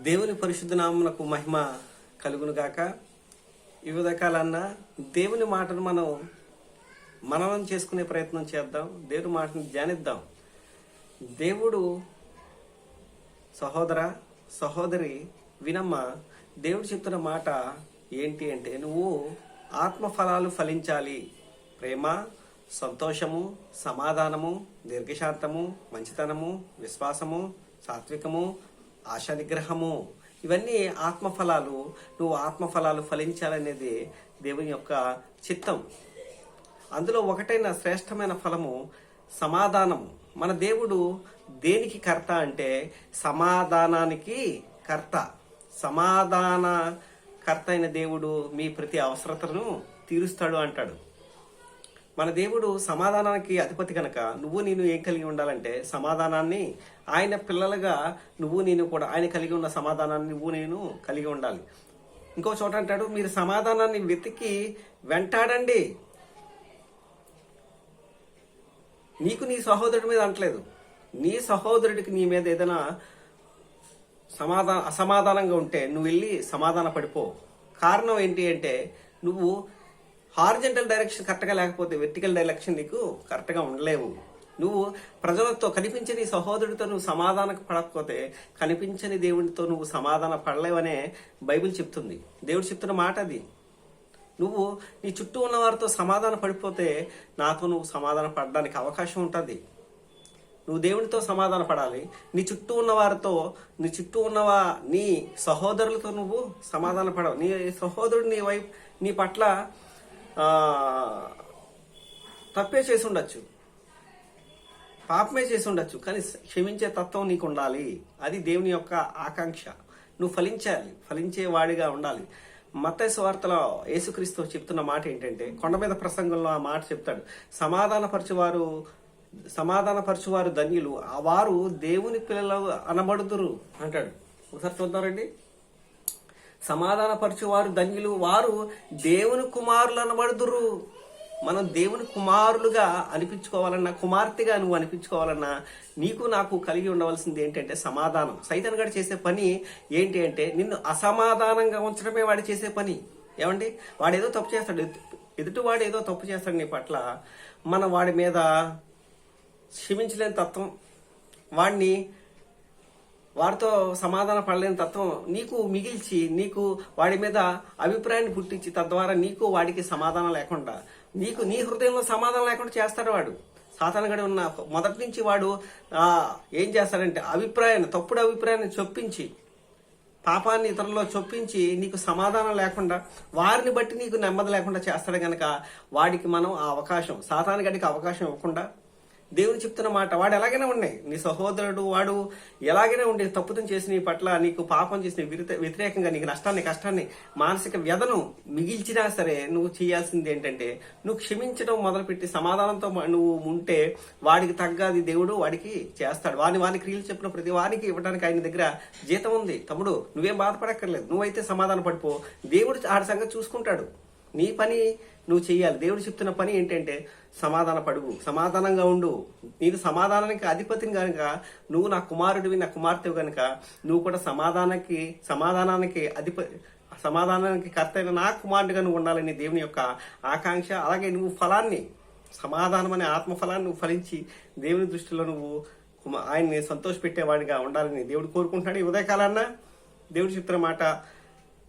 దేవుని పరిశుద్ధ నామమునకు మహిమ కలుగును గాక. ఈ ఉదయకాలన్నా దేవుని మాటను మనం మననం చేసుకునే ప్రయత్నం చేద్దాం. దేవుని మాటను ధ్యానిద్దాం. దేవుడు సహోదర సహోదరి వినమ్మ, దేవుడు చెప్తున్న మాట ఏంటి అంటే, నువ్వు ఆత్మఫలాలు ఫలించాలి. ప్రేమ, సంతోషము, సమాధానము, దీర్ఘశాంతము, మంచితనము, విశ్వాసము, సాత్వికము, ఆశా నిగ్రహము, ఇవన్నీ ఆత్మఫలాలు. నువ్వు ఆత్మఫలాలు ఫలించాలనేది దేవుని యొక్క చిత్తం. అందులో ఒకటైన శ్రేష్టమైన ఫలము సమాధానము. మన దేవుడు దేనికి కర్త అంటే సమాధానానికి కర్త. సమాధాన కర్త అయిన దేవుడు మీ ప్రతి అవసరతను తీరుస్తాడు అంటాడు. మన దేవుడు సమాధానానికి అధిపతి కనుక నువ్వు నేను ఏం కలిగి ఉండాలంటే సమాధానాన్ని. ఆయన పిల్లలుగా నువ్వు నేను కూడా ఆయన కలిగి ఉన్న సమాధానాన్ని నువ్వు నేను కలిగి ఉండాలి. ఇంకో చోట అంటాడు, మీరు సమాధానాన్ని వెతికి వెంటాడండి. నీకు నీ సహోదరుడి మీద అంటలేదు, నీ సహోదరుడికి నీ మీద ఏదైనా అసమాధానంగా ఉంటే నువ్వు వెళ్ళి సమాధాన పడిపో. కారణం ఏంటి అంటే, నువ్వు హారిజంటల్ డైరెక్షన్ కరెక్ట్గా లేకపోతే వెర్టికల్ డైరెక్షన్ నీకు కరెక్ట్గా ఉండలేవు. నువ్వు ప్రజలతో కనిపించని సహోదరుడితో నువ్వు సమాధానం పడకపోతే కనిపించని దేవుడితో నువ్వు సమాధాన పడలేవనే బైబిల్ చెప్తుంది. దేవుడు చెప్తున్న మాట అది. నువ్వు నీ చుట్టూ ఉన్న వారితో సమాధాన పడిపోతే నాతో నువ్వు సమాధాన పడడానికి అవకాశం ఉంటుంది. నువ్వు దేవునితో సమాధాన పడాలి. నీ చుట్టూ ఉన్న వారితో, నీ చుట్టూ ఉన్నవా నీ సహోదరులతో నువ్వు సమాధాన పడవు. నీ సహోదరుడు నీ పట్ల తప్పే చేసి ఉండొచ్చు, పాపమే చేసి ఉండొచ్చు, కానీ క్షమించే తత్వం నీకు ఉండాలి. అది దేవుని యొక్క ఆకాంక్ష. నువ్వు ఫలించాలి, ఫలించే వాడిగా ఉండాలి. మత్తయి సువార్తలో యేసుక్రీస్తు చెప్తున్న మాట ఏంటంటే, కొండ మీద ప్రసంగంలో ఆ మాట చెప్తాడు, సమాధానపరచువారు ధన్యులు, వారు దేవుని పిల్లలు అనబడుదురు అంటాడు. ఒకసారి చూద్దారండి. సమాధానపరచువారు ధన్యులు, వారు దేవుని కుమారులు అనబడుదురు. మనం దేవుని కుమారులుగా అనిపించుకోవాలన్నా, కుమార్తెగా నువ్వు అనిపించుకోవాలన్నా నీకు నాకు కలిగి ఉండవలసింది ఏంటంటే సమాధానం. సైతాన్ గారు చేసే పని ఏంటి అంటే నిన్ను అసమాధానంగా ఉంచడమే వాడు చేసే పని. ఏమండి, వాడేదో తప్పు చేస్తాడు, ఎదుటివాడు ఏదో తప్పు చేస్తాడు నీ పట్ల, మన వాడి మీద క్షమించలేని తత్వం, వాడితో సమాధాన పడలేని తత్వం నీకు మిగిల్చి, నీకు వాడి మీద అభిప్రాయాన్ని పుట్టించి, తద్వారా నీకు వాడికి సమాధానం లేకుండా, నీకు నీ హృదయంలో సమాధానం లేకుండా చేస్తాడు వాడు. సాతానుగాడు ఉన్న మొదటి నుంచి వాడు ఏం చేస్తాడంటే తప్పుడు అభిప్రాయాన్ని చొప్పించి, పాపాన్ని ఇతరుల్లో చొప్పించి నీకు సమాధానం లేకుండా, వారిని బట్టి నీకు నెమ్మది లేకుండా చేస్తాడు. గనక వాడికి మనం ఆ అవకాశం, సాతానుగాడికి అవకాశం ఇవ్వకుండా దేవుని చెప్తున్న మాట, వాడు ఎలాగైనా ఉన్నాయి, నీ సహోదరుడు వాడు ఎలాగైనా ఉండే తప్పుతం చేసి నీ పట్ల, నీకు పాపం చేసిన వ్యతిరేకంగా నీకు నష్టాన్ని, కష్టాన్ని, మానసిక వ్యధను మిగిల్చినా సరే నువ్వు చేయాల్సింది ఏంటంటే నువ్వు క్షమించడం మొదలుపెట్టి సమాధానంతో నువ్వు ఉంటే వాడికి తగ్గది దేవుడు వాడికి చేస్తాడు. వాని క్రియలు చెప్పిన ప్రతి వారికి ఇవ్వడానికి ఆయన దగ్గర జీతం ఉంది. తమ్ముడు, నువ్వేం బాధపడక్కర్లేదు, నువ్వైతే సమాధాన పడిపో, దేవుడు ఆడి సంగతి చూసుకుంటాడు. నీ పని నువ్వు చెయ్యాలి. దేవుడు చెప్తున్న పని ఏంటంటే సమాధాన పడుగు, సమాధానంగా ఉండు. నీకు సమాధానానికి అధిపతిని కనుక, నువ్వు నా కుమారుడివి, నా కుమార్తెవి కనుక నువ్వు కూడా సమాధానానికి కర్త అయిన నా కుమారుడిగా నువ్వు ఉండాలని దేవుని యొక్క ఆకాంక్ష. అలాగే నువ్వు ఫలాన్ని, సమాధానం అనే ఆత్మఫలాన్ని నువ్వు ఫలించి దేవుని దృష్టిలో నువ్వు ఆయన్ని సంతోషపెట్టేవాడిగా ఉండాలని దేవుడు కోరుకుంటున్నాడు. ఈ ఉదయకాలాన్న దేవుడు చెప్తున్న మాట,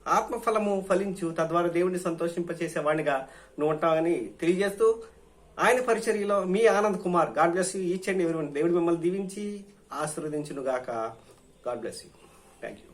ఆత్మఫలము ఫలించు, తద్వారా దేవుడిని సంతోషింపచేసేవాడిగా నువ్వు ఉంటావని తెలియజేస్తూ, ఆయన పరిచర్యలో మీ Anand Kumar. God bless you each and everyone. దేవుడు మిమ్మల్ని దీవించి ఆశీర్వదించును గాక. God bless you. Thank you.